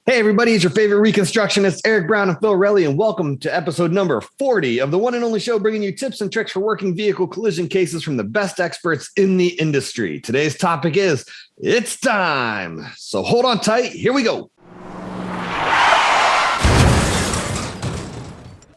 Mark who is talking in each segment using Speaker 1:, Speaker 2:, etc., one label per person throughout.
Speaker 1: Hey, everybody, it's your favorite reconstructionists, Eric Brown and Phil Relli, and welcome to episode number 40 of the one and only show bringing you tips and tricks for working vehicle collision cases from the best experts in the industry. Today's topic is, it's time. So hold on tight. Here we go.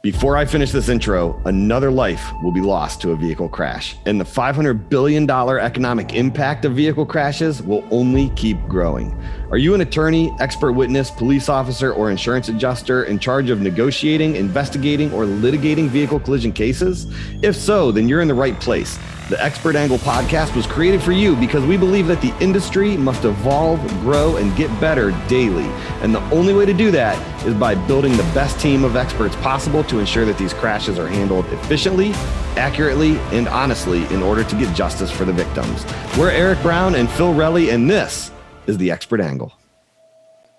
Speaker 1: Before I finish this intro, another life will be lost to a vehicle crash, and the $500 billion economic impact of vehicle crashes will only keep growing. Are you an attorney, expert witness, police officer, or insurance adjuster in charge of negotiating, investigating, or litigating vehicle collision cases? If so, then you're in the right place. The Expert Angle podcast was created for you because we believe that the industry must evolve, grow, and get better daily. And the only way to do that is by building the best team of experts possible to ensure that these crashes are handled efficiently, accurately, and honestly in order to get justice for the victims. We're Eric Brown and Phil Relli, and this is the Expert Angle.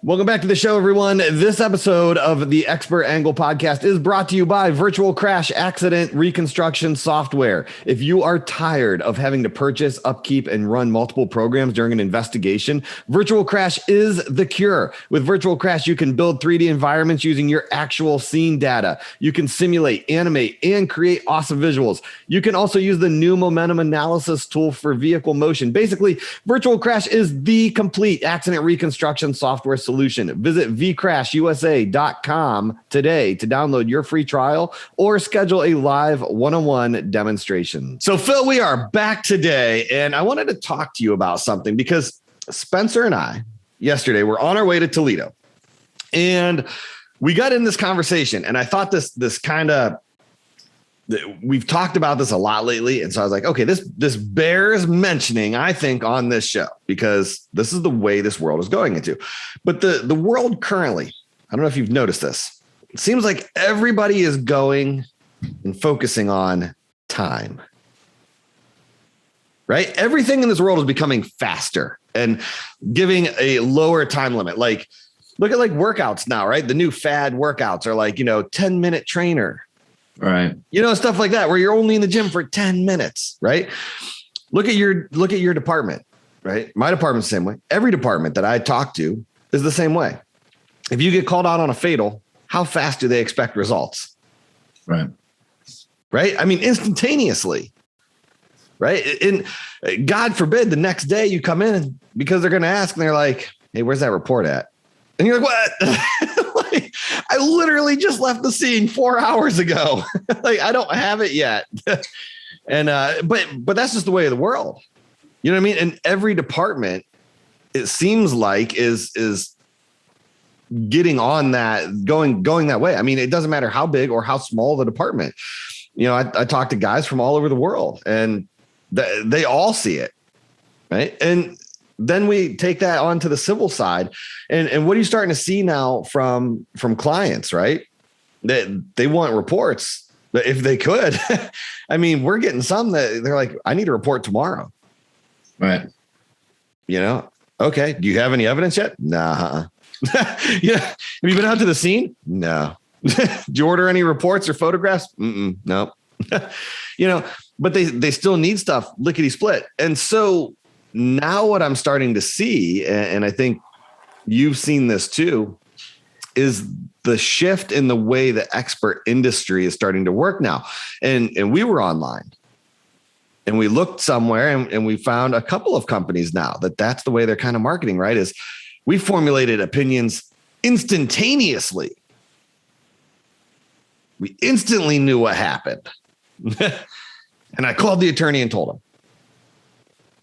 Speaker 1: Welcome back to the show, everyone. This episode of the Expert Angle podcast is brought to you by Virtual Crash Accident Reconstruction Software. If you are tired of having to purchase, upkeep, and run multiple programs during an investigation, Virtual Crash is the cure. With Virtual Crash, you can build 3D environments using your actual scene data. You can simulate, animate, and create awesome visuals. You can also use the new momentum analysis tool for vehicle motion. Basically, Virtual Crash is the complete accident reconstruction software solution. Visit vcrashusa.com today to download your free trial or schedule a live one-on-one demonstration. So, Phil, we are back today, and I wanted to talk to you about something because Spencer and I yesterday were on our way to Toledo, and we got in this conversation, and I thought this kind of, we've talked about this a lot lately. And so I was like, okay, this bears mentioning, I think, on this show, because this is the way this world is going into. But the world currently, I don't know if you've noticed this, it seems like everybody is going and focusing on time, right? Everything in this world is becoming faster and giving a lower time limit. Like, look at like workouts now, right? The new fad workouts are like, 10-minute trainer.
Speaker 2: Right.
Speaker 1: Stuff like that, where you're only in the gym for 10 minutes, right? Look at your department, right? My department's the same way. Every department that I talk to is the same way. If you get called out on a fatal, how fast do they expect results?
Speaker 2: Right.
Speaker 1: Right. I mean, instantaneously. Right. And God forbid the next day you come in because they're going to ask and they're like, hey, where's that report at? And you're like, what? I literally just left the scene 4 hours ago. Like, I don't have it yet. And, but that's just the way of the world. You know what I mean? And every department, it seems like is getting on that, going that way. I mean, it doesn't matter how big or how small the department. I talk to guys from all over the world, and they all see it. Right. And then we take that on to the civil side. And what are you starting to see now from clients, right? They want reports, but if they could, I mean, we're getting some that they're like, I need a report tomorrow.
Speaker 2: Right.
Speaker 1: Okay. Do you have any evidence yet? Nah. Yeah. Have you been out to the scene? No. Did you order any reports or photographs? No. But they still need stuff lickety split. And so now what I'm starting to see, and I think you've seen this too, is the shift in the way the expert industry is starting to work now. And we were online and we looked somewhere and we found a couple of companies now that's the way they're kind of marketing, right? Is we formulated opinions instantaneously. We instantly knew what happened. And I called the attorney and told him.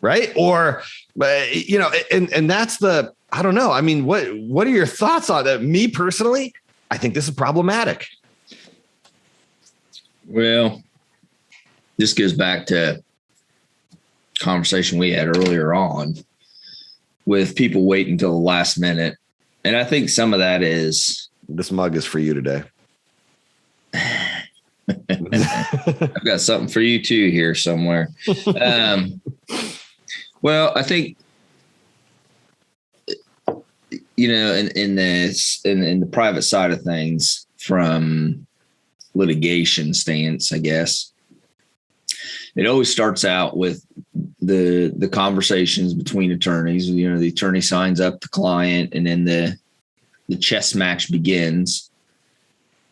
Speaker 1: Right. Or, and that's I don't know. I mean, what are your thoughts on that? Me personally, I think this is problematic.
Speaker 2: Well, this goes back to conversation we had earlier on with people waiting until the last minute. And I think some of that is.
Speaker 1: This mug is for you today.
Speaker 2: I've got something for you too here somewhere. Well, I think, in the private side of things, from litigation stance, I guess, it always starts out with the conversations between attorneys. The attorney signs up the client, and then the chess match begins.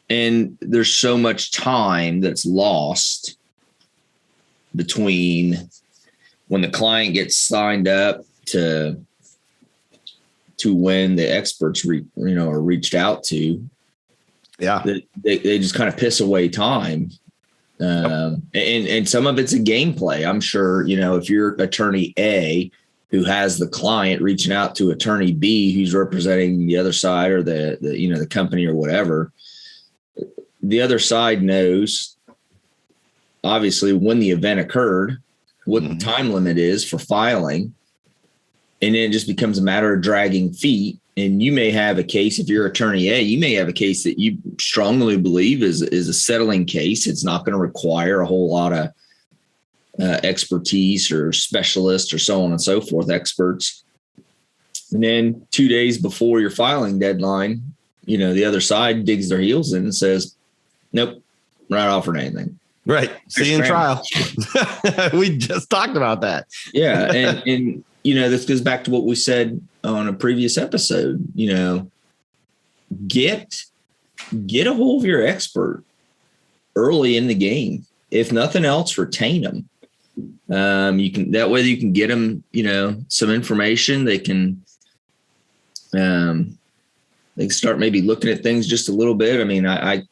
Speaker 2: And there's so much time that's lost between when the client gets signed up to when the experts are reached out to.
Speaker 1: Yeah.
Speaker 2: They just kind of piss away time. And some of it's a gameplay. I'm sure, if you're attorney A who has the client reaching out to attorney B who's representing the other side or the company or whatever, the other side knows obviously when the event occurred, what the time limit is for filing. And then it just becomes a matter of dragging feet. And you may have a case, if you're attorney A, you may have a case that you strongly believe is a settling case. It's not going to require a whole lot of expertise or specialists or so on and so forth, experts. And then 2 days before your filing deadline, the other side digs their heels in and says, nope, we're not offering anything.
Speaker 1: Right. See you in trial. We just talked about that.
Speaker 2: Yeah. And this goes back to what we said on a previous episode. Get a hold of your expert early in the game. If nothing else, retain them. That way you can get them, some information. They can start maybe looking at things just a little bit. I mean, I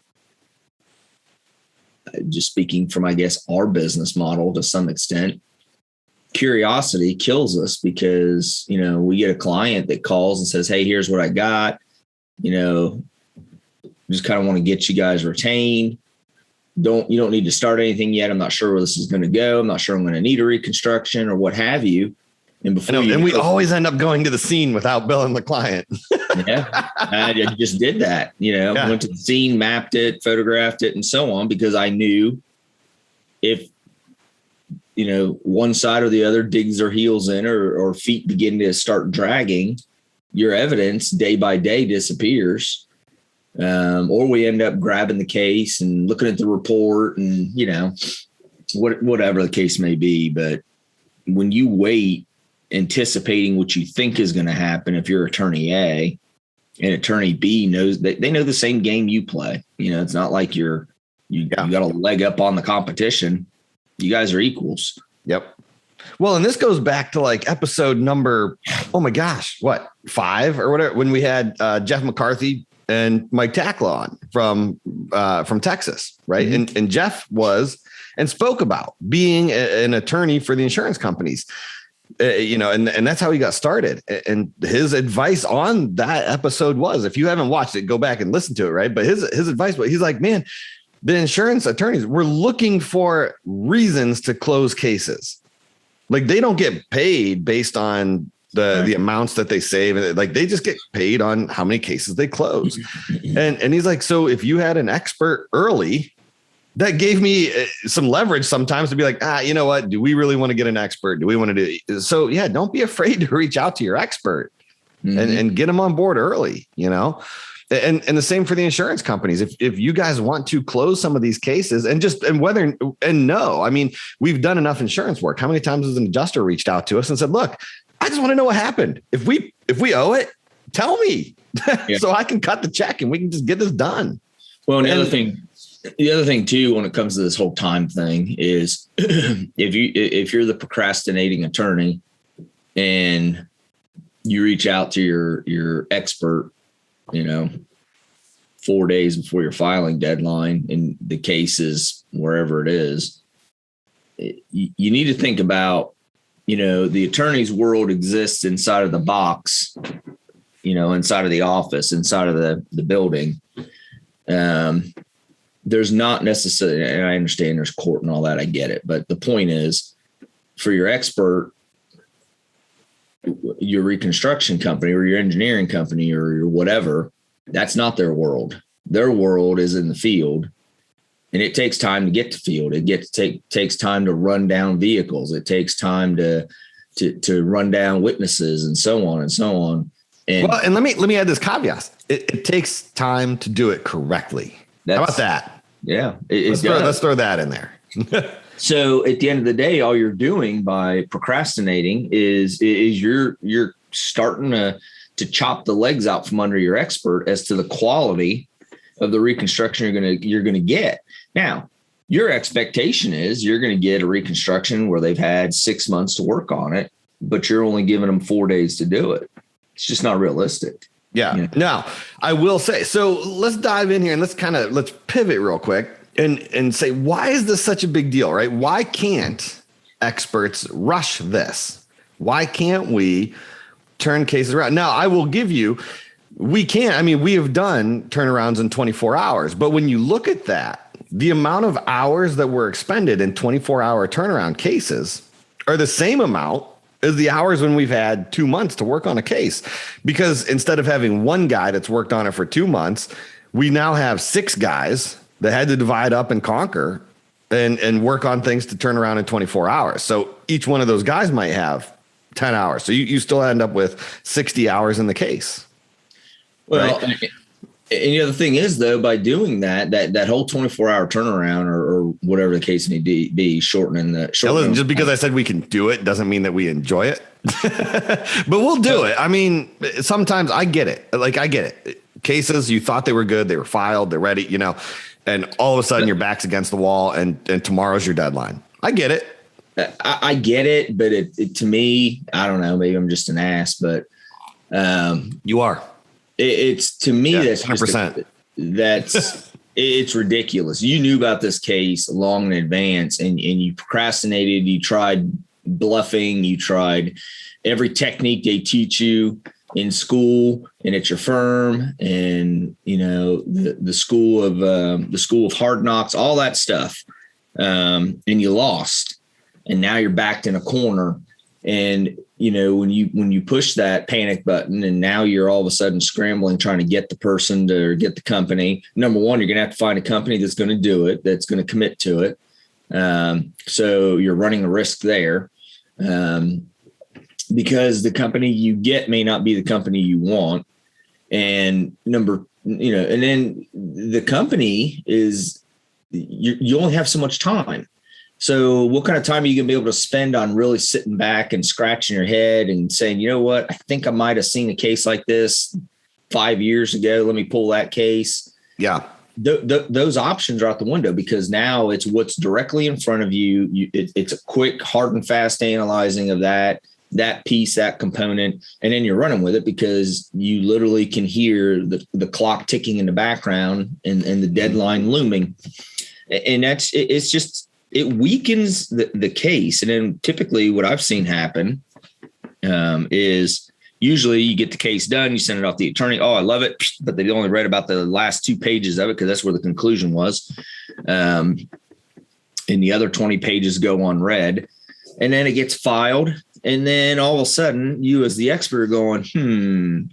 Speaker 2: just speaking from, I guess, our business model to some extent, curiosity kills us because, we get a client that calls and says, hey, here's what I got, just kind of want to get you guys retained. You don't need to start anything yet. I'm not sure where this is going to go. I'm not sure I'm going to need a reconstruction or what have you. And
Speaker 1: we always end up going to the scene without billing the client.
Speaker 2: Yeah, I just did that. Went to the scene, mapped it, photographed it, and so on, because I knew if one side or the other digs their heels in or feet begin to start dragging, your evidence day by day disappears. Or we end up grabbing the case and looking at the report and whatever the case may be. But when you wait, anticipating what you think is going to happen, if you're attorney A and attorney B knows that they know the same game you play, it's not like you got a leg up on the competition. You guys are equals.
Speaker 1: Yep. Well, and this goes back to like episode number, 5 or whatever, when we had Jeff McCarthy and Mike Tackle on from Texas. Right. Mm-hmm. And Jeff was and spoke about being an attorney for the insurance companies. And that's how he got started. And his advice on that episode was, if you haven't watched it, go back and listen to it. Right. But his advice was, he's like, man, the insurance attorneys were looking for reasons to close cases. Like they don't get paid based on the amounts that they save. Like they just get paid on how many cases they close. And he's like, so if you had an expert early, that gave me some leverage sometimes to be like, you know what? Do we really want to get an expert? Do we want to do it? So yeah, don't be afraid to reach out to your expert and get them on board early, And the same for the insurance companies. If you guys want to close some of these cases I mean, we've done enough insurance work. How many times has an adjuster reached out to us and said, look, I just want to know what happened. If we owe it, tell me so I can cut the check and we can just get this done.
Speaker 2: Well, the other thing too, when it comes to this whole time thing is if you're the procrastinating attorney and you reach out to your expert, 4 days before your filing deadline and the case is wherever it is, you need to think about, the attorney's world exists inside of the box, inside of the office, inside of the building. There's not necessarily, and I understand there's court and all that, I get it. But the point is, for your expert, your reconstruction company or your engineering company or your whatever, that's not their world. Their world is in the field, and it takes time to get to field. Takes time to run down vehicles. It takes time to run down witnesses and so on and so on. And
Speaker 1: let me add this caveat. It takes time to do it correctly. How about that?
Speaker 2: Yeah.
Speaker 1: Let's throw that in there.
Speaker 2: So at the end of the day, all you're doing by procrastinating is you're starting to chop the legs out from under your expert as to the quality of the reconstruction you're gonna get. Now, your expectation is you're going to get a reconstruction where they've had 6 months to work on it, but you're only giving them 4 days to do it. It's just not realistic.
Speaker 1: Yeah.
Speaker 2: You know?
Speaker 1: Now, I will say, so let's dive in here and let's pivot real quick and say, why is this such a big deal, right? Why can't experts rush this? Why can't we turn cases around? Now, I will give you, we can't. I mean, we have done turnarounds in 24 hours, but when you look at that, the amount of hours that were expended in 24-hour turnaround cases are the same amount as the hours when we've had 2 months to work on a case. Because instead of having one guy that's worked on it for 2 months, we now have 6 guys that had to divide up and conquer and work on things to turn around in 24 hours. So each one of those guys might have 10 hours. So you still end up with 60 hours in the case.
Speaker 2: Well,
Speaker 1: right?
Speaker 2: And the other thing is, though, by doing that whole 24-hour turnaround or whatever the case may be, shortening.
Speaker 1: Listen, just because I said we can do it doesn't mean that we enjoy it, but we'll do it. I mean, sometimes I get it. Like, I get it. Cases, you thought they were good. They were filed. They're ready, and all of a sudden your back's against the wall and tomorrow's your deadline. I get it.
Speaker 2: I get it. But it to me, I don't know, maybe I'm just an ass, but
Speaker 1: you are.
Speaker 2: It's to me, that's
Speaker 1: 100%.
Speaker 2: It's ridiculous. You knew about this case long in advance and you procrastinated. You tried bluffing. You tried every technique they teach you in school and at your firm and, the school of hard knocks, all that stuff. And you lost, and now you're backed in a corner. And, when you push that panic button and now you're all of a sudden scrambling, trying to get the person to get the company. Number one, you're going to have to find a company that's going to do it, that's going to commit to it. So you're running a risk there because the company you get may not be the company you want. And and then the company is, you only have so much time. So what kind of time are you going to be able to spend on really sitting back and scratching your head and saying, you know what, I think I might have seen a case like this 5 years ago. Let me pull that case.
Speaker 1: Yeah.
Speaker 2: Those options are out the window because now it's what's directly in front of you. It's a quick, hard and fast analyzing of that piece, that component, and then you're running with it because you literally can hear the clock ticking in the background and the deadline looming. And it weakens the case. And then typically what I've seen happen is usually you get the case done, you send it off to the attorney. Oh, I love it. But they only read about the last 2 pages of it because that's where the conclusion was. And the other 20 pages go unread. And then it gets filed. And then all of a sudden you as the expert are going,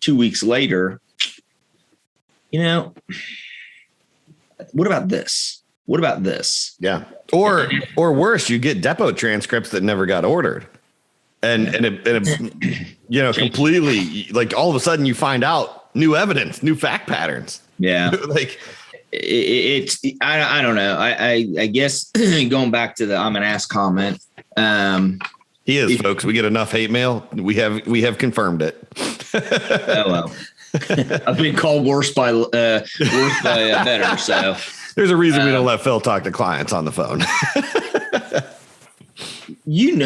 Speaker 2: 2 weeks later, what about this? What about this?
Speaker 1: Yeah. Or worse, you get depot transcripts that never got ordered. And completely, like, all of a sudden you find out new evidence, new fact patterns.
Speaker 2: Yeah.
Speaker 1: Like
Speaker 2: I don't know. I guess going back to the I'm an ass comment.
Speaker 1: He is, folks. We get enough hate mail. We have confirmed it.
Speaker 2: Oh, well. I've been called worse by better. So
Speaker 1: there's a reason we don't let Phil talk to clients on the phone.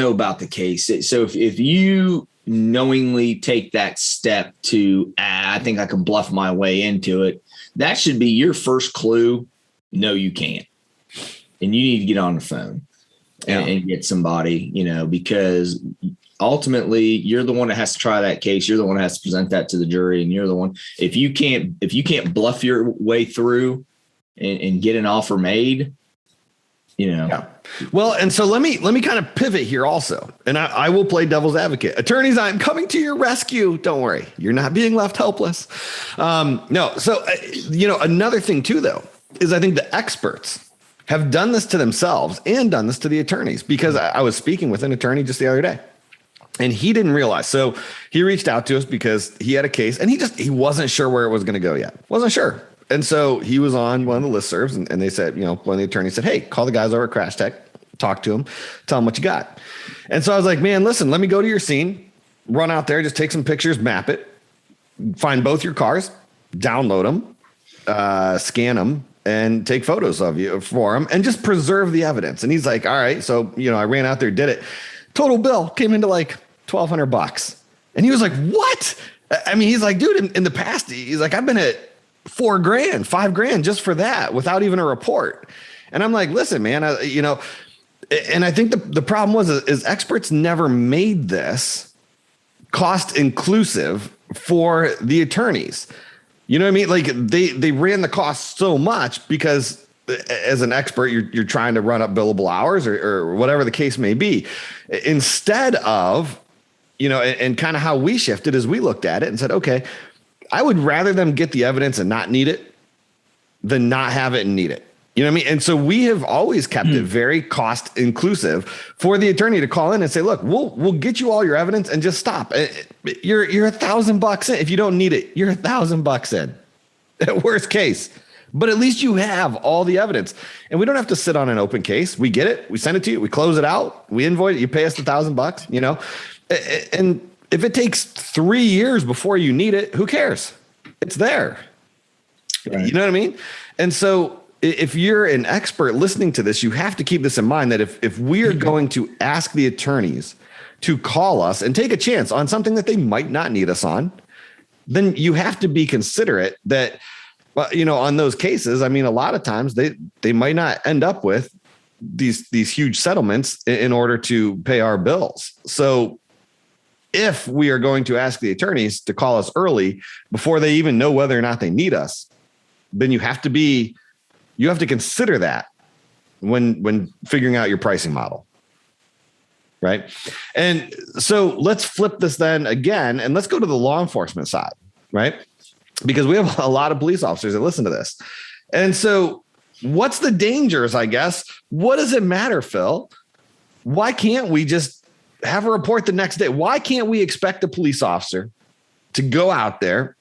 Speaker 2: About the case. So if you knowingly take that step to, I think I can bluff my way into it, that should be your first clue. No, you can't. And you need to get on the phone and get somebody, because ultimately you're the one that has to try that case. You're the one that has to present that to the jury. And you're the one, if you can't bluff your way through and get an offer made,
Speaker 1: Yeah. Well, and so let me kind of pivot here also, and I will play devil's advocate. Attorneys, I'm coming to your rescue. Don't worry. You're not being left helpless. No. So, another thing too, though, is I think the experts have done this to themselves and done this to the attorneys, because I was speaking with an attorney just the other day and he didn't realize. So he reached out to us because he had a case and he wasn't sure where it was going to go yet. Wasn't sure. And so he was on one of the listservs and they said, one of the attorneys said, hey, call the guys over at Crash Tech, talk to them, tell them what you got. And so I was like, man, listen, let me go to your scene, run out there, just take some pictures, map it. find both your cars, download them, scan them, and take photos of you for them, and just preserve the evidence. And he's like, all right. So, I ran out there, did it. Total bill came into like $1,200. And he was like, what? I mean, he's like, dude, in the past, he's like, I've been at $4,000, $5,000 just for that without even a report. And I'm like, listen, man, and I think the problem is experts never made this cost inclusive for the attorneys. You know what I mean? Like they ran the cost so much because as an expert, you're trying to run up billable hours or whatever the case may be, instead of, and kind of how we shifted is we looked at it and said, okay, I would rather them get the evidence and not need it than not have it and need it. You know what I mean? And so we have always kept it very cost inclusive for the attorney to call in and say, look, we'll get you all your evidence and just stop. You're $1,000 in. If you don't need it, you're $1,000 in at worst case, but at least you have all the evidence and we don't have to sit on an open case. We get it. We send it to you. We close it out. We invoice it. You pay us $1,000, and if it takes 3 years before you need it, who cares? It's there. Right. You know what I mean? And so if you're an expert listening to this, you have to keep this in mind that if we are going to ask the attorneys to call us and take a chance on something that they might not need us on, then you have to be considerate that, on those cases, I mean, a lot of times they might not end up with these huge settlements in order to pay our bills. So if we are going to ask the attorneys to call us early before they even know whether or not they need us, then you have to consider that when figuring out your pricing model. Right. And so let's flip this then again, and let's go to the law enforcement side, right? Because we have a lot of police officers that listen to this. And so what's the dangers, I guess? What does it matter, Phil? Why can't we just have a report the next day? Why can't we expect a police officer to go out there,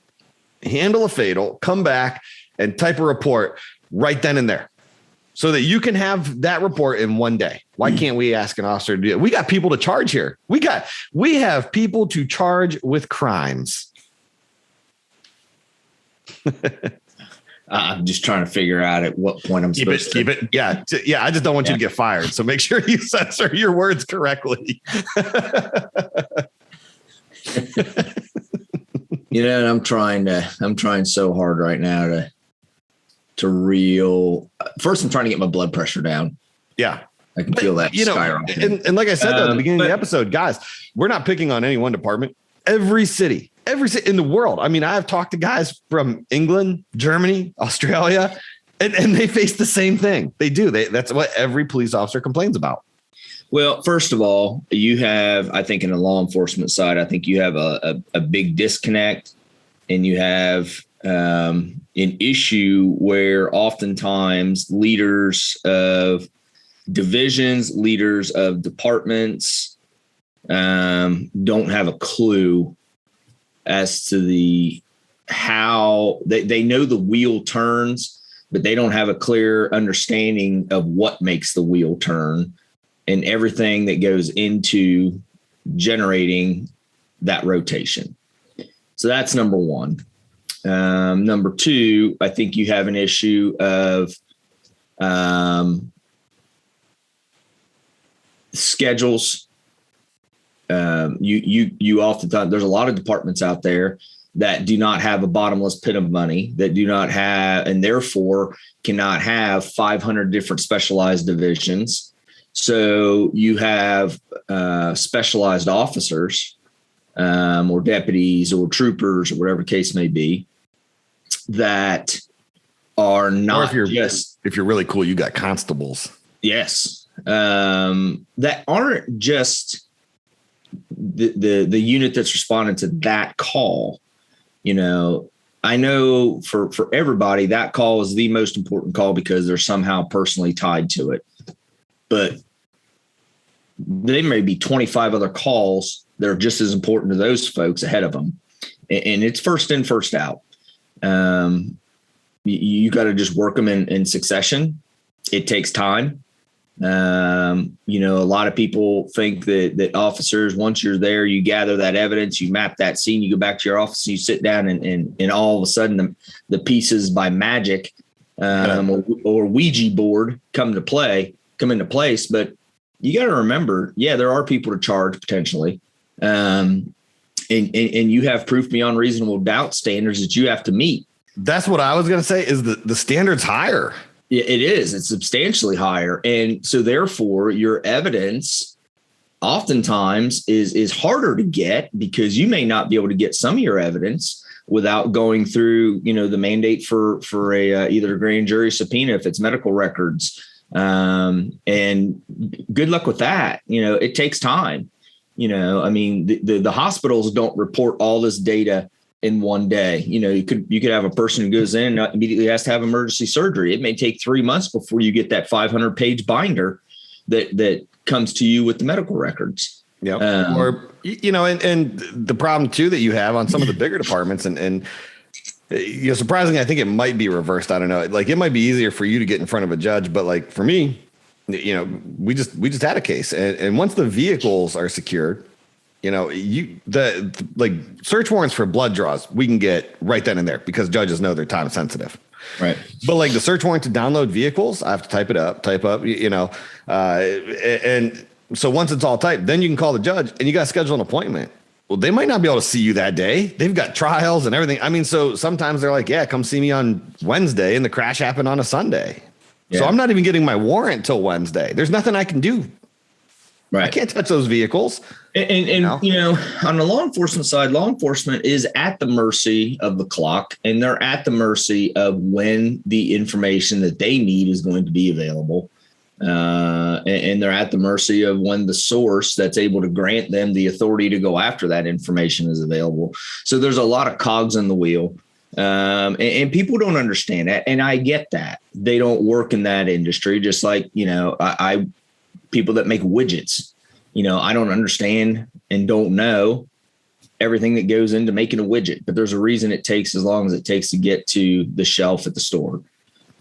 Speaker 1: handle a fatal, come back and type a report right then and there so that you can have that report in one day? Why can't we ask an officer to do it? We got people to charge here. We have people to charge with crimes.
Speaker 2: I'm just trying to figure out at what point I'm supposed to keep it.
Speaker 1: Yeah. I just don't want you to get fired. So make sure you censor your words correctly.
Speaker 2: And I'm trying so hard right now first I'm trying to get my blood pressure down.
Speaker 1: Yeah.
Speaker 2: I can feel that skyrocketing.
Speaker 1: And like I said, though, at the beginning of the episode, guys, we're not picking on any one department. Every city in the world. I mean, I have talked to guys from England, Germany, Australia, and they face the same thing. They do. That's what every police officer complains about.
Speaker 2: Well, first of all, you have, I think in the law enforcement side, I think you have a big disconnect, and you have an issue where oftentimes leaders of divisions, leaders of departments don't have a clue as to how they know the wheel turns, but they don't have a clear understanding of what makes the wheel turn and everything that goes into generating that rotation. So that's number one. Number two, I think you have an issue of schedules. You oftentimes, there's a lot of departments out there that do not have a bottomless pit of money, that do not have, and therefore cannot have 500 different specialized divisions. So you have specialized officers or deputies or troopers or whatever case may be that are not
Speaker 1: if you're really cool, you got constables.
Speaker 2: Yes. That aren't just the unit that's responding to that call. I know for everybody, that call is the most important call because they're somehow personally tied to it. But there may be 25 other calls that are just as important to those folks ahead of them. And it's first in, first out. You got to just work them in succession. It takes time. A lot of people think that officers, once you're there, you gather that evidence, you map that scene, you go back to your office, and you sit down, and all of a sudden the pieces by magic or Ouija board come into place. But you got to remember, there are people to charge potentially. And you have proof beyond reasonable doubt standards that you have to meet.
Speaker 1: That's what I was going to say, is the standard's higher.
Speaker 2: It is. It's substantially higher. And so therefore your evidence oftentimes is harder to get, because you may not be able to get some of your evidence without going through, the mandate for a either a grand jury subpoena if it's medical records. And good luck with that. It takes time. The hospitals don't report all this data in one day. You could have a person who goes in and immediately has to have emergency surgery. It may take 3 months before you get that 500-page binder that comes to you with the medical records.
Speaker 1: Yeah. And the problem too that you have on some of the bigger departments and surprisingly, I think it might be reversed. I don't know. Like, it might be easier for you to get in front of a judge, but like for me, we just had a case, and once the vehicles are secured, the search warrants for blood draws, we can get right then and there because judges know they're time sensitive.
Speaker 2: Right.
Speaker 1: But like the search warrant to download vehicles, I have to type up, and so once it's all typed, then you can call the judge and you got to schedule an appointment. Well, they might not be able to see you that day. They've got trials and everything. I mean, so sometimes they're like, come see me on Wednesday, and the crash happened on a Sunday. Yeah. So I'm not even getting my warrant till Wednesday. There's nothing I can do. Right. I can't touch those vehicles.
Speaker 2: And on the law enforcement side, law enforcement is at the mercy of the clock, and they're at the mercy of when the information that they need is going to be available. And they're at the mercy of when the source that's able to grant them the authority to go after that information is available. So there's a lot of cogs in the wheel. And people don't understand that. And I get that. They don't work in that industry, just like, people that make widgets. I don't understand and don't know everything that goes into making a widget, but there's a reason it takes as long as it takes to get to the shelf at the store.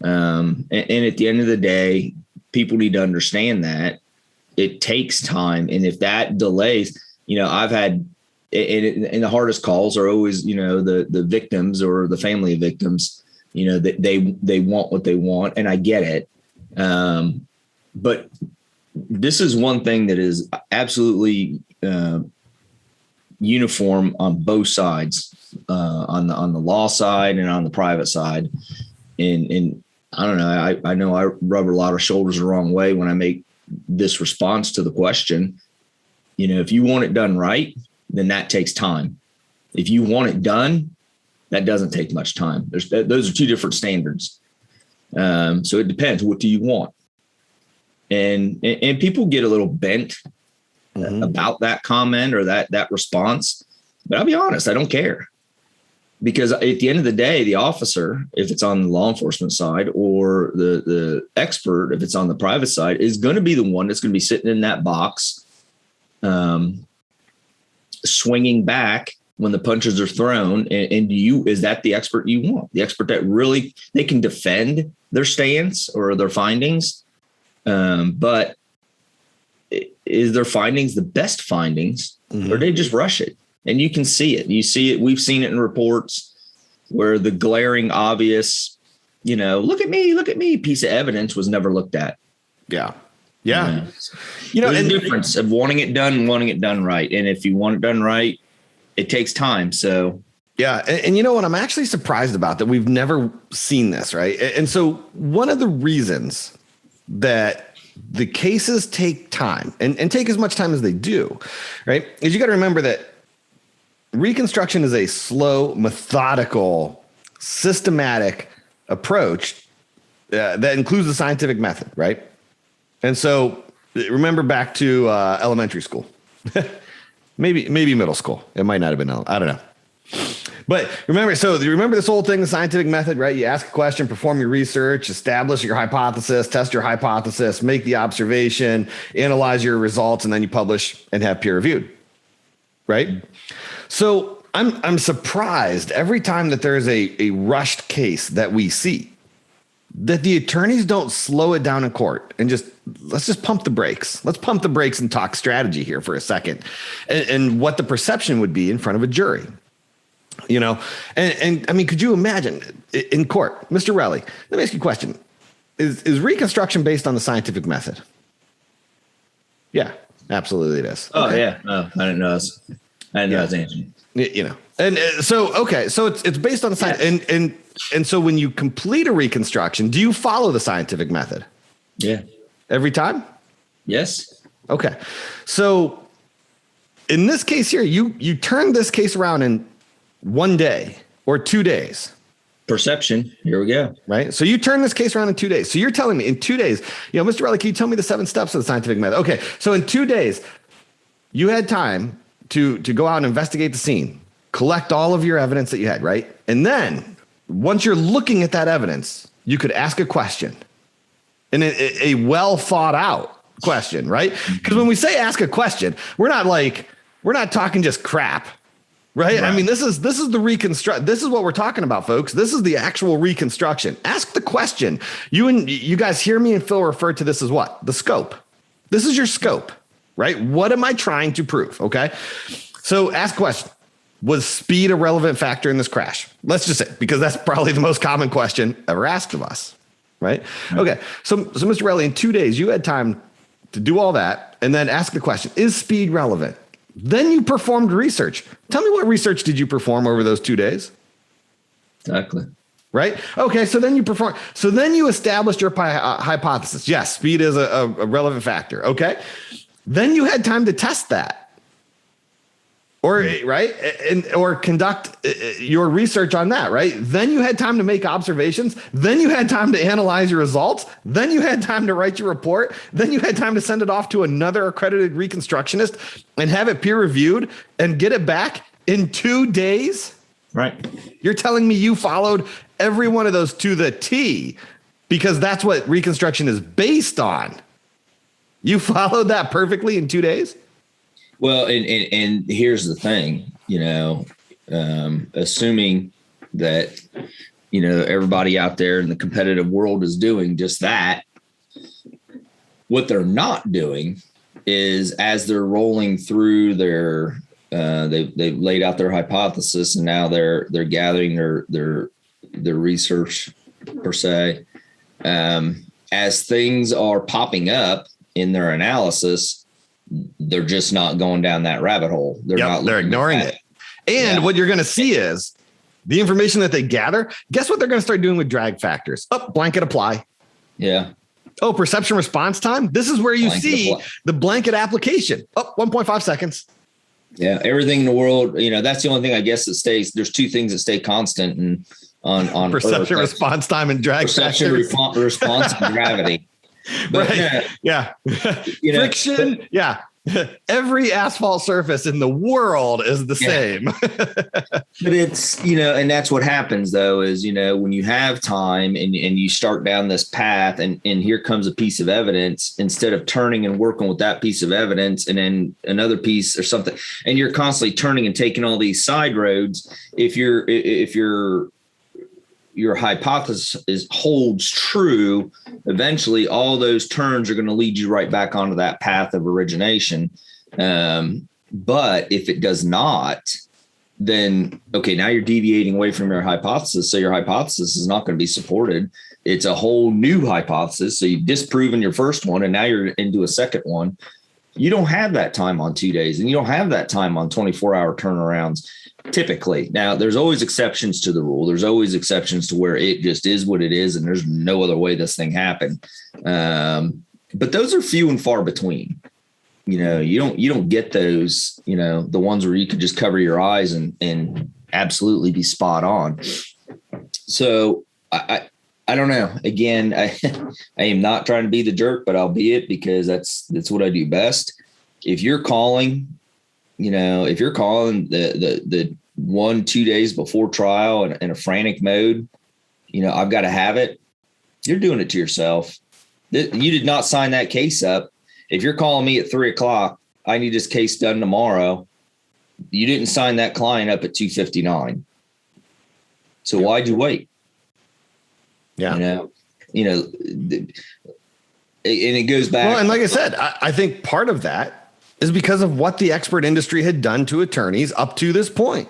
Speaker 2: And at the end of the day, people need to understand that it takes time. And if that delays, I've had, and the hardest calls are always, the victims or the family of victims, that they want what they want. And I get it. But this is one thing that is absolutely uniform on both sides, on the law side and on the private side. And I don't know. I know I rub a lot of shoulders the wrong way when I make this response to the question. If you want it done right, then that takes time. If you want it done, that doesn't take much time. Those are two different standards. So it depends. What do you want? And people get a little bent about that comment or that response. But I'll be honest, I don't care. Because at the end of the day, the officer, if it's on the law enforcement side, or the expert, if it's on the private side, is going to be the one that's going to be sitting in that box, swinging back when the punches are thrown. And is that the expert you want? The expert that really, they can defend their stance or their findings. But is their findings the best findings, or they just rush it? And you can see it. You see it. We've seen it in reports where the glaring, obvious, look at me piece of evidence was never looked at.
Speaker 1: Yeah.
Speaker 2: Yeah. There's a difference of wanting it done and wanting it done right. And if you want it done right, it takes time. So.
Speaker 1: Yeah. And you know what? I'm actually surprised about that. We've never seen this. Right. And so one of the reasons that the cases take time and take as much time as they do, right, is you got to remember that reconstruction is a slow, methodical, systematic approach that includes the scientific method, right? And so remember back to elementary school, maybe middle school. It might not have been, I don't know. But remember this whole thing, the scientific method, right? You ask a question, perform your research, establish your hypothesis, test your hypothesis, make the observation, analyze your results, and then you publish and have peer reviewed, right? So I'm surprised every time that there's a rushed case that we see, that the attorneys don't slow it down in court and let's just pump the brakes. Let's pump the brakes and talk strategy here for a second, and what the perception would be in front of a jury. And I mean, could you imagine in court, Mr. Relli? Let me ask you a question: Is reconstruction based on the scientific method? Yeah, absolutely it is.
Speaker 2: Oh, okay. Yeah. No, I didn't know. I didn't know that's answering.
Speaker 1: And so it's based on the science. Yes. And so when you complete a reconstruction, do you follow the scientific method?
Speaker 2: Yeah.
Speaker 1: Every time?
Speaker 2: Yes.
Speaker 1: Okay. So in this case here, you turn this case around in 1 day or 2 days.
Speaker 2: Perception. Here we go.
Speaker 1: Right. So you turn this case around in 2 days. So you're telling me in 2 days, Mr. Relli, can you tell me the 7 steps of the scientific method? Okay. So in 2 days, you had time to go out and investigate the scene, collect all of your evidence that you had, right? And then once you're looking at that evidence, you could ask a question, and a well thought out question, right? Because when we say ask a question, we're not talking just crap. Right. I mean, this is the reconstruct. This is what we're talking about, folks. This is the actual reconstruction. Ask the question. You guys hear me and Phil refer to this as what? The scope. This is your scope, right? What am I trying to prove? Okay. So ask a question. Was speed a relevant factor in this crash? Let's just say, because that's probably the most common question ever asked of us. Right. Okay. So Mr. Relli, in 2 days, you had time to do all that and then ask the question, is speed relevant? Then you performed research. Tell me, what research did you perform over those 2 days?
Speaker 2: Exactly.
Speaker 1: Right. Okay. So then you established your hypothesis. Yes, speed is a relevant factor. Okay. Then you had time to test that. Or conduct your research on that, right? Then you had time to make observations. Then you had time to analyze your results. Then you had time to write your report. Then you had time to send it off to another accredited reconstructionist and have it peer reviewed and get it back in 2 days.
Speaker 2: Right.
Speaker 1: You're telling me you followed every one of those to the T, because that's what reconstruction is based on. You followed that perfectly in 2 days?
Speaker 2: Well, and here's the thing, assuming that, everybody out there in the competitive world is doing just that, what they're not doing is, as they're rolling through their, they've laid out their hypothesis, and now they're gathering their research per se. As things are popping up in their analysis, they're just not going down that rabbit hole. They're ignoring it. And what you're going to see is the information that they gather. Guess what they're going to start doing with drag factors? Blanket apply. Yeah. Perception response time. This is where you see the blanket application. 1.5 seconds. Yeah. Everything in the world, that's the only thing I guess that stays. There's 2 things that stay constant and on
Speaker 1: perception
Speaker 2: Earth,
Speaker 1: response time and drag
Speaker 2: perception response and gravity.
Speaker 1: But, right. Yeah. Friction. Yeah. Every asphalt surface in the world is the same.
Speaker 2: But it's, and that's what happens though, is, when you have time and you start down this path and here comes a piece of evidence, instead of turning and working with that piece of evidence and then another piece or something, and you're constantly turning and taking all these side roads. If your hypothesis holds true, eventually all those turns are going to lead you right back onto that path of origination. But if it does not, then, okay, now you're deviating away from your hypothesis. So your hypothesis is not going to be supported. It's a whole new hypothesis. So you've disproven your first one, and now you're into a second one. You don't have that time on 2 days, and you don't have that time on 24-hour turnarounds. Typically. Now, there's always exceptions to the rule. There's always exceptions to where it just is what it is, and there's no other way this thing happened. But those are few and far between. You don't get those, the ones where you could just cover your eyes and absolutely be spot on. So I don't know. Again, I am not trying to be the jerk, but I'll be it, because that's what I do best. If you're calling, the 1-2 days before trial in a frantic mode, I've got to have it. You're doing it to yourself. You did not sign that case up. If you're calling me at 3:00, I need this case done tomorrow. You didn't sign that client up at 2:59. So why'd you wait?
Speaker 1: Yeah.
Speaker 2: and it goes back.
Speaker 1: Well, and like I said, I think part of that is because of what the expert industry had done to attorneys up to this point.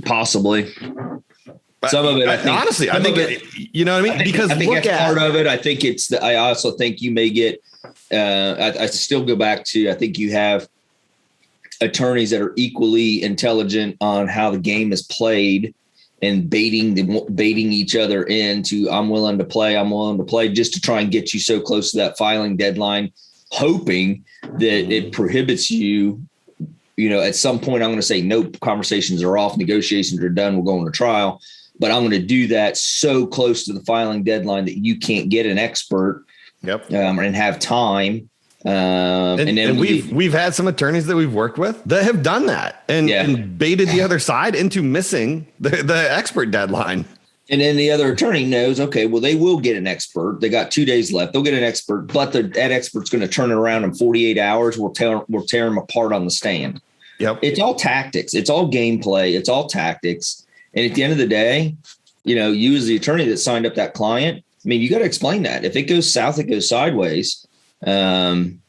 Speaker 2: Possibly. Some of it, I think,
Speaker 1: honestly, I think, you know what I mean? Because
Speaker 2: I think that's part of it. I think I also think you may get, I still go back to, I think you have attorneys that are equally intelligent on how the game is played and baiting each other into, I'm willing to play just to try and get you so close to that filing deadline, hoping that it prohibits you. At some point I'm going to say, nope, conversations are off, negotiations are done, we're going to trial. But I'm going to do that so close to the filing deadline that you can't get an expert.
Speaker 1: Yep.
Speaker 2: And have time. And then
Speaker 1: we've had some attorneys that we've worked with that have done that and baited the other side into missing the expert deadline.
Speaker 2: And then the other attorney knows, okay, well, they will get an expert. They got 2 days left. They'll get an expert, but that expert's going to turn it around in 48 hours. We'll tear them apart on the stand.
Speaker 1: Yep.
Speaker 2: It's all tactics. It's all gameplay. It's all tactics. And at the end of the day, you as the attorney that signed up that client, I mean, you got to explain that. If it goes south, it goes sideways. You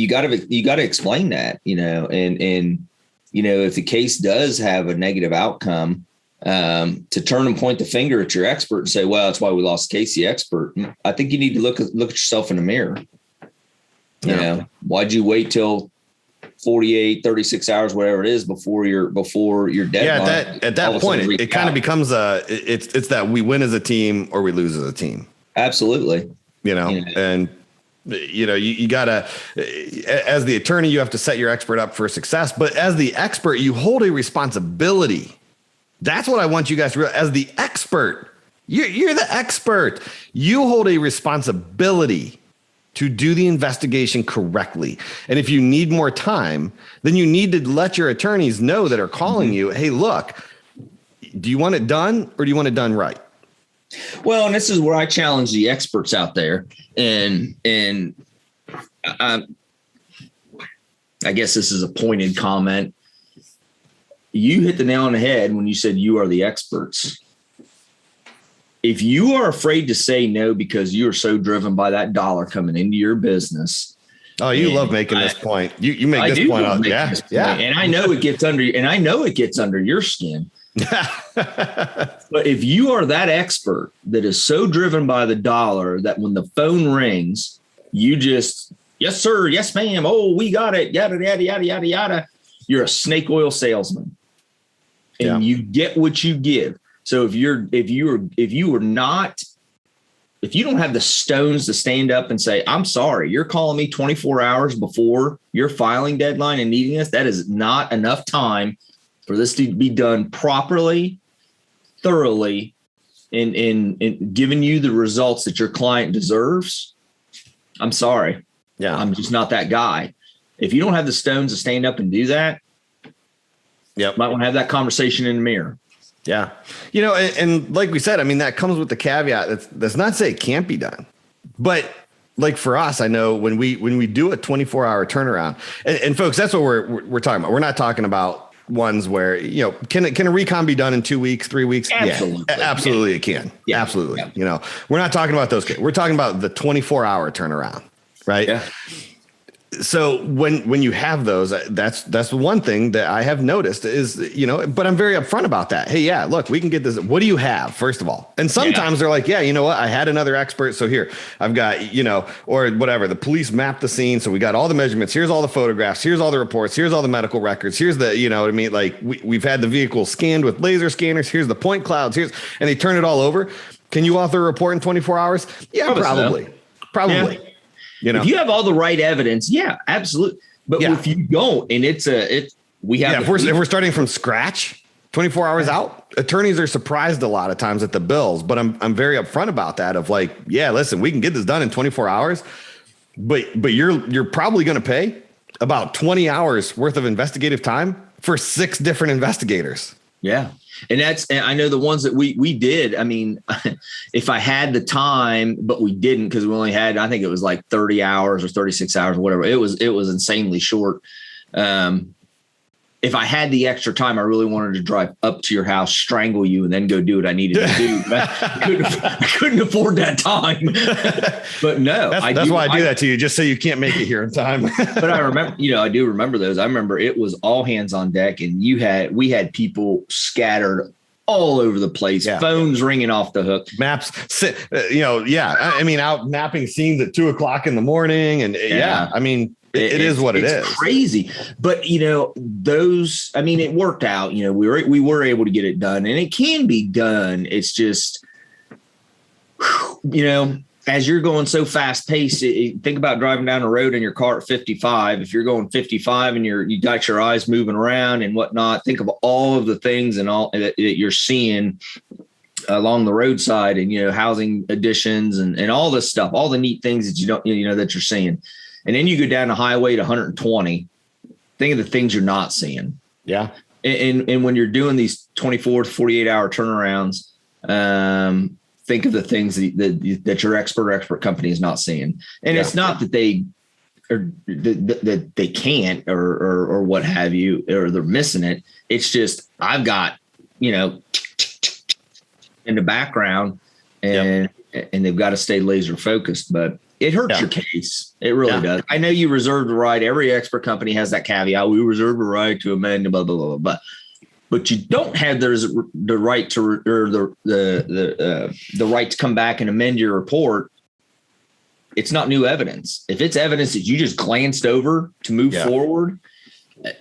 Speaker 2: got to explain that, and if the case does have a negative outcome, to turn and point the finger at your expert and say, well, that's why we lost the case, the expert. I think you need to look at yourself in the mirror. Why'd you wait till 48, 36 hours, whatever it is before your deadline?
Speaker 1: Yeah, at that point, it kind of becomes it's that we win as a team or we lose as a team.
Speaker 2: Absolutely.
Speaker 1: And you gotta, as the attorney, you have to set your expert up for success, but as the expert, you hold a responsibility. That's what I want you guys to realize. As the expert, you're the expert. You hold a responsibility to do the investigation correctly. And if you need more time, then you need to let your attorneys know that are calling you, hey, look, do you want it done or do you want it done right?
Speaker 2: Well, and this is where I challenge the experts out there. And I guess this is a pointed comment. You hit the nail on the head when you said you are the experts. If you are afraid to say no because you are so driven by that dollar coming into your business. Oh,
Speaker 1: you love making this point. You make this point out. Yeah.
Speaker 2: And I know it gets under your skin. But if you are that expert that is so driven by the dollar that when the phone rings, you just, yes, sir. Yes, ma'am. Oh, we got it. Yada, yada, yada, yada, yada. You're a snake oil salesman and you get what you give. So if you don't have the stones to stand up and say, I'm sorry, you're calling me 24 hours before your filing deadline and needing this, that is not enough time for this to be done properly, thoroughly, and giving you the results that your client deserves. I'm sorry.
Speaker 1: Yeah.
Speaker 2: I'm just not that guy. If you don't have the stones to stand up and do that, might want to have that conversation in the mirror.
Speaker 1: Yeah. And like we said, I mean, that comes with the caveat. That's not to say it can't be done, but like for us, I know when we do a 24-hour turnaround and folks, that's what we're talking about. We're not talking about ones where, can a recon be done in 2 weeks, 3 weeks?
Speaker 2: Absolutely.
Speaker 1: Yeah, absolutely. It can. Yeah. Absolutely. Yeah. We're not talking about those. We're talking about the 24-hour turnaround. Right.
Speaker 2: Yeah.
Speaker 1: So when you have those, that's the one thing that I have noticed is, but I'm very upfront about that. Hey, yeah, look, we can get this. What do you have, first of all? And sometimes they're like, yeah, you know what? I had another expert. So here I've got, or whatever. The police mapped the scene. So we got all the measurements. Here's all the photographs. Here's all the reports. Here's all the medical records. Here's the, what I mean? Like we've had the vehicle scanned with laser scanners. Here's the point clouds. And they turn it all over. Can you author a report in 24 hours? Yeah, probably.
Speaker 2: Yeah. If you have all the right evidence, yeah, absolutely. But if you don't, and if we're starting from scratch, 24 hours out, attorneys are surprised a lot of times at the bills. But I'm very upfront about that. Of like, yeah, listen, we can get this done in 24 hours, but you're probably going to pay about 20 hours worth of investigative time for 6 different investigators. Yeah. And I know the ones that we did. I mean, if I had the time, but we didn't, because we only had, I think it was like 30 hours or 36 hours or whatever. It was insanely short. if I had the extra time, I really wanted to drive up to your house, strangle you, and then go do what I needed to do. But I couldn't afford that time. But no,
Speaker 1: that's why I do that to you, just so you can't make it here in time.
Speaker 2: But I remember, I do remember those. I remember it was all hands on deck, and we had people scattered all over the place, phones ringing off the hook,
Speaker 1: maps, I mean, out mapping scenes at 2:00 in the morning. And I mean, it is what it is.
Speaker 2: Crazy. But, it worked out, we were able to get it done, and it can be done. It's just, as you're going so fast paced, think about driving down the road in your car at 55. If you're going 55 and you got your eyes moving around and whatnot, think of all of the things and all that you're seeing along the roadside, and, housing additions and all this stuff, all the neat things that you don't, that you're seeing. And then you go down the highway to 120. Think of the things you're not seeing.
Speaker 1: Yeah.
Speaker 2: And when you're doing these 24 to 48 hour turnarounds, think of the things that your expert company is not seeing. And it's not that they that they can't or what have you, or they're missing it. It's just, I've got, in the background, and they've got to stay laser focused, but it hurts your case. It really does. I know you reserve the right. Every expert company has that caveat. We reserve the right to amend, blah, blah, blah, blah. But you don't have the right to, or the right to come back and amend your report. It's not new evidence. If it's evidence that you just glanced over to move forward,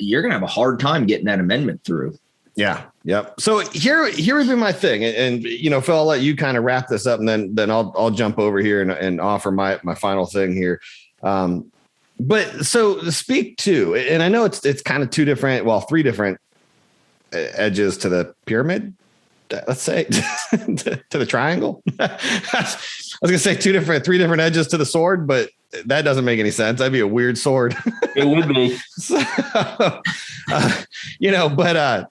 Speaker 2: you're going to have a hard time getting that amendment through.
Speaker 1: Yeah. Yep. So here would be my thing. And Phil, I'll let you kind of wrap this up, and then I'll jump over here and offer my final thing here. But so speak to, and I know it's kind of three different edges to the pyramid, let's say, to the triangle. I was going to say three different edges to the sword, but that doesn't make any sense. That'd be a weird sword.
Speaker 2: It would be.
Speaker 1: But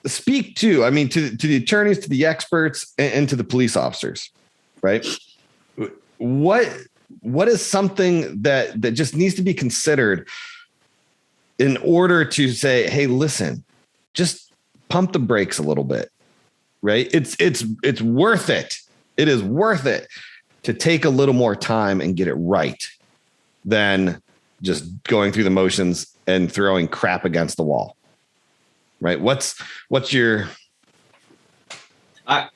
Speaker 1: speak to, I mean, to the attorneys, to the experts, and to the police officers, right? What is something that just needs to be considered in order to say, hey, listen, just pump the brakes a little bit, right? It's worth it. It is worth it to take a little more time and get it right than just going through the motions and throwing crap against the wall. Right. What's your,
Speaker 2: I'm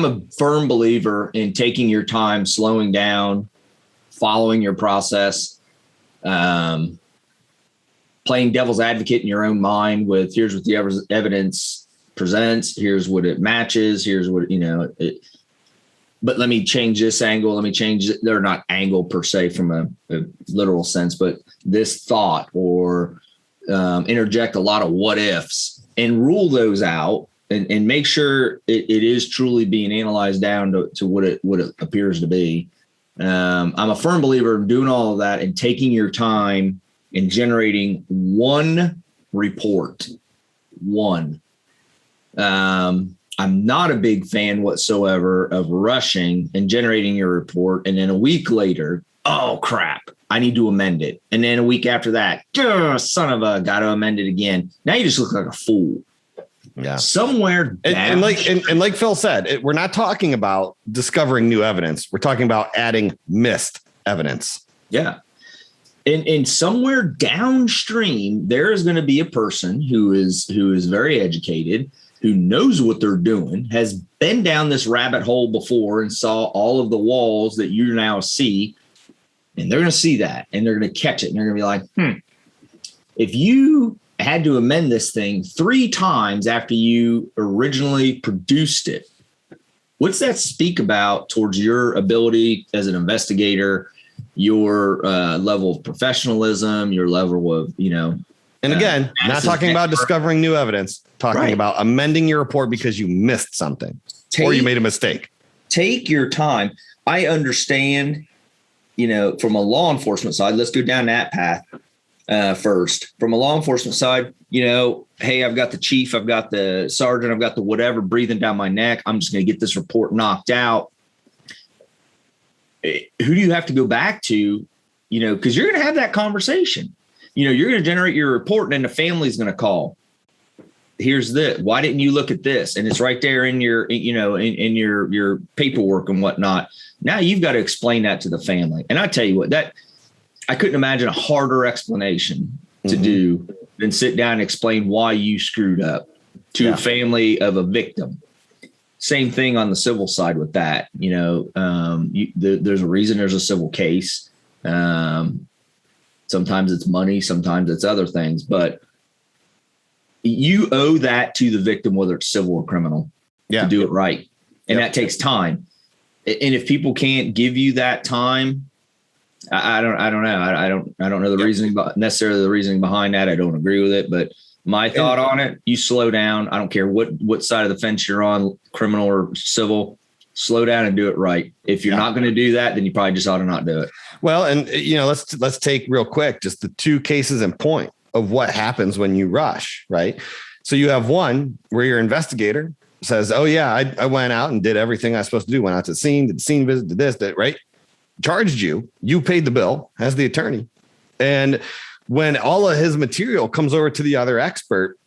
Speaker 2: a firm believer in taking your time, slowing down, following your process, playing devil's advocate in your own mind with, here's what the evidence presents. Here's what it matches. Here's what, but let me change this angle. Let me change it. They're not angle per se from a literal sense, but this thought, or interject a lot of what ifs and rule those out, and make sure it is truly being analyzed down to what it appears to be. I'm a firm believer in doing all of that and taking your time and generating one report. I'm not a big fan whatsoever of rushing and generating your report, and then a week later, oh crap, I need to amend it. And then a week after that, son of a, got to amend it again. Now you just look like a fool.
Speaker 1: Yeah.
Speaker 2: Somewhere.
Speaker 1: And like Phil said, we're not talking about discovering new evidence. We're talking about adding missed evidence.
Speaker 2: Yeah. And somewhere downstream, there is going to be a person who is very educated, who knows what they're doing, has been down this rabbit hole before and saw all of the walls that you now see. And they're going to see that, and they're going to catch it. And they're going to be like, if you had to amend this thing 3 times after you originally produced it, what's that speak about towards your ability as an investigator, your level of professionalism, your level of,
Speaker 1: and again, not talking about discovering new evidence, talking about amending your report because you missed something or you made a mistake.
Speaker 2: Take your time. I understand, from a law enforcement side, let's go down that path first. From a law enforcement side, hey, I've got the chief, I've got the sergeant, I've got the whatever breathing down my neck. I'm just going to get this report knocked out. Who do you have to go back to? Because you're going to have that conversation. You're going to generate your report, and then the family's going to call. here's this. Why didn't you look at this? And it's right there in your, in your paperwork and whatnot. Now you've got to explain that to the family. And I tell you what, that I couldn't imagine a harder explanation to do than sit down and explain why you screwed up to a family of a victim. Same thing on the civil side with that. There's a reason there's a civil case. Sometimes it's money, sometimes it's other things, but you owe that to the victim, whether it's civil or criminal, to do it right. And that takes time. And if people can't give you that time, I don't know. I don't know the reasoning, necessarily the reasoning behind that. I don't agree with it, but my thought on it, you slow down. I don't care what side of the fence you're on, criminal or civil, slow down and do it right. If you're not going to do that, then you probably just ought to not do it.
Speaker 1: Well, and let's take real quick, just the two cases in point of what happens when you rush, right? So you have one where your investigator says, oh yeah, I went out and did everything I was supposed to do. Went out to the scene, did the scene visit, did this, that, right? Charged you paid the bill as the attorney. And when all of his material comes over to the other expert,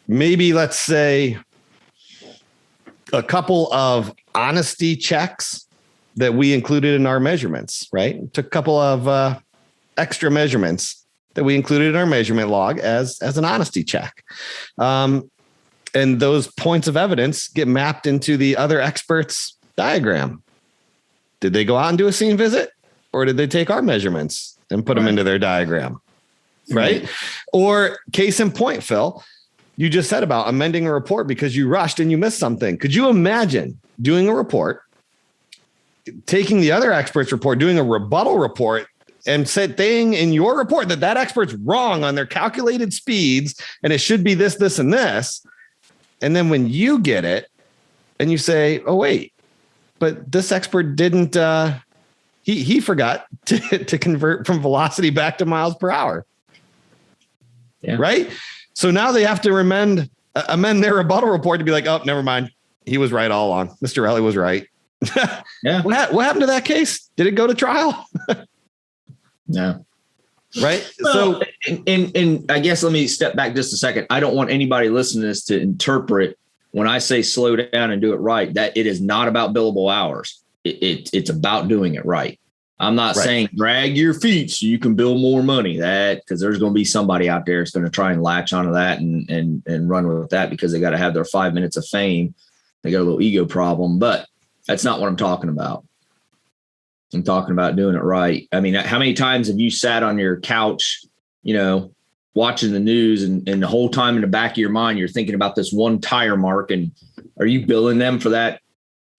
Speaker 1: maybe let's say a couple of honesty checks that we included in our measurements, right? Took a couple of extra measurements that we included in our measurement log as an honesty check. And those points of evidence get mapped into the other expert's diagram. Did they go out and do a scene visit, or did they take our measurements and put them into their diagram? Right. Or case in point, Phil, you just said about amending a report because you rushed and you missed something. Could you imagine doing a report, taking the other expert's report, doing a rebuttal report, and saying in your report that expert's wrong on their calculated speeds and it should be this, this, and this. And then when you get it and you say, oh, wait, but this expert didn't, he forgot to convert from velocity back to miles per hour. Yeah. Right. So now they have to amend their rebuttal report to be like, oh, never mind. He was right all along. Mr. Relli was right. Yeah. What happened to that case? Did it go to trial?
Speaker 2: No.
Speaker 1: Right.
Speaker 2: Well, so, and I guess let me step back just a second. I don't want anybody listening to this to interpret when I say slow down and do it right, that it is not about billable hours. It's about doing it right. I'm not saying drag your feet so you can bill more money, because there's going to be somebody out there that's going to try and latch onto that and run with that because they got to have their 5 minutes of fame. They got a little ego problem, but that's not what I'm talking about. I'm talking about doing it right. I mean, how many times have you sat on your couch, watching the news and the whole time in the back of your mind, you're thinking about this one tire mark, and are you billing them for that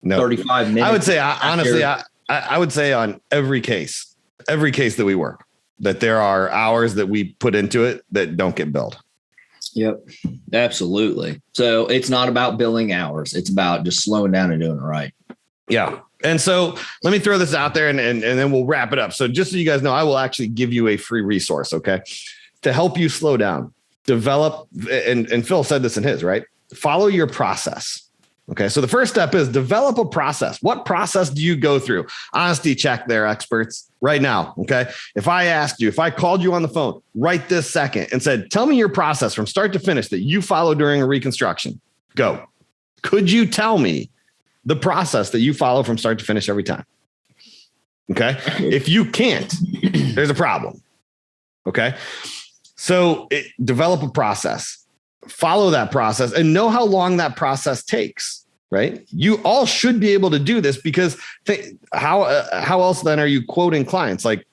Speaker 2: 35 minutes?
Speaker 1: I would say, honestly, I would say on every case that we work, that there are hours that we put into it that don't get billed.
Speaker 2: Yep, absolutely. So it's not about billing hours. It's about just slowing down and doing it right.
Speaker 1: Yeah. And so let me throw this out there and then we'll wrap it up. So just so you guys know, I will actually give you a free resource, okay, to help you slow down, develop. And Phil said this in his, right? Follow your process. Okay. So the first step is develop a process. What process do you go through? Honesty check there, experts, right now. Okay. If I called you on the phone right this second and said, tell me your process from start to finish that you follow during a reconstruction, go. Could you tell me the process that you follow from start to finish every time? Okay. If you can't, there's a problem. Okay. So develop a process, follow that process, and know how long that process takes, right? You all should be able to do this because how else then are you quoting clients? Like,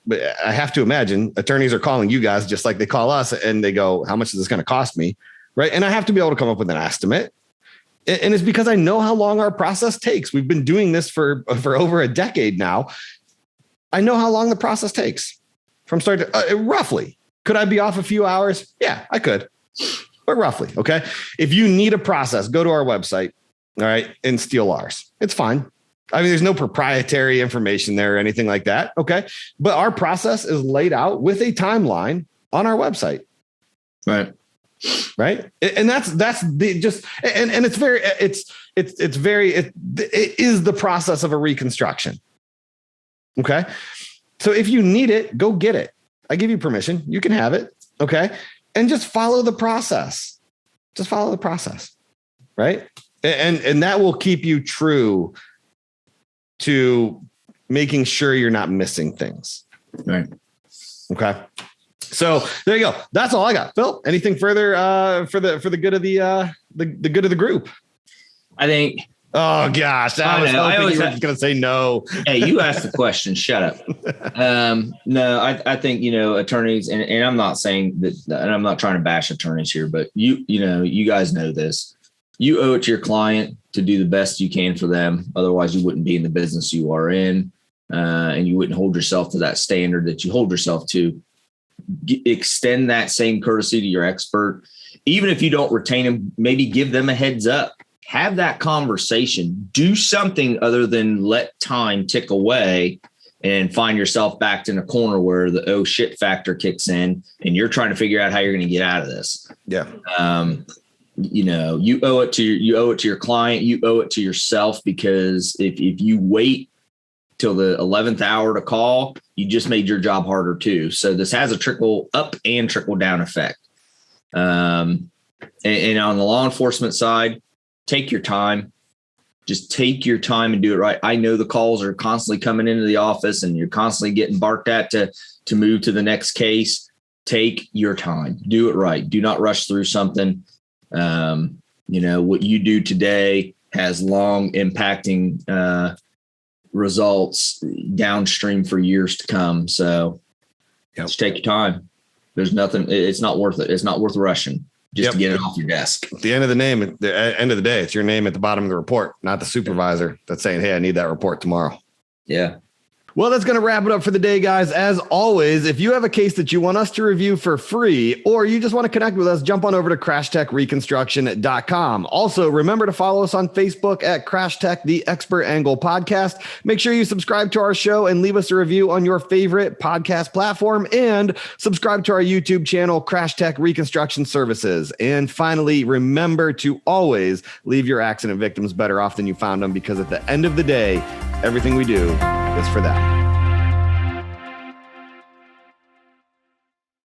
Speaker 1: I have to imagine attorneys are calling you guys just like they call us and they go, how much is this going to cost me? Right. And I have to be able to come up with an estimate. And it's because I know how long our process takes. We've been doing this for over a decade now. I know how long the process takes from start to roughly. Could I be off a few hours? Yeah, I could, but roughly. Okay. If you need a process, go to our website. All right. And steal ours. It's fine. I mean, there's no proprietary information there or anything like that. Okay. But our process is laid out with a timeline on our website.
Speaker 2: Right.
Speaker 1: Right. And that's the just, and it's very, it is the process of a reconstruction. Okay. So if you need it, go get it. I give you permission. You can have it. Okay. And just follow the process. just follow the process, right? And that will keep you true to making sure you're not missing things.
Speaker 2: Right.
Speaker 1: Okay. So there you go. That's all I got. Phil, anything further for the good of the good of the group?
Speaker 2: I think.
Speaker 1: Oh gosh, I was hoping you were just gonna say no.
Speaker 2: Hey, you asked the question. Shut up. No, I think attorneys, and I'm not saying that, and I'm not trying to bash attorneys here, but you guys know this. You owe it to your client to do the best you can for them. Otherwise, you wouldn't be in the business you are in, and you wouldn't hold yourself to that standard that you hold yourself to. Extend that same courtesy to your expert. Even if you don't retain them, maybe give them a heads up. Have that conversation. Do something other than let time tick away and find yourself backed in a corner where the oh shit factor kicks in and you're trying to figure out how you're going to get out of this.
Speaker 1: Yeah.
Speaker 2: You owe it to your client. You owe it to yourself, because if you wait till the 11th hour to call, you just made your job harder too. So this has a trickle up and trickle down effect. And on the law enforcement side, take your time. Just take your time and do it right. I know the calls are constantly coming into the office and you're constantly getting barked at to move to the next case. Take your time. Do it right. Do not rush through something. What you do today has long impacting results downstream for years to come. So just take your time. There's nothing. It's not worth it. It's not worth rushing just to get it off your desk.
Speaker 1: At the end of the day, it's your name at the bottom of the report, not the supervisor that's saying, hey, I need that report tomorrow.
Speaker 2: Yeah.
Speaker 1: Well, that's going to wrap it up for the day, guys. As always, if you have a case that you want us to review for free, or you just want to connect with us, jump on over to crashtechreconstruction.com. Also, remember to follow us on Facebook at Crash Tech, the Expert Angle Podcast. Make sure you subscribe to our show and leave us a review on your favorite podcast platform, and subscribe to our YouTube channel, Crash Tech Reconstruction Services. And finally, remember to always leave your accident victims better off than you found them, because at the end of the day, everything we do is for them.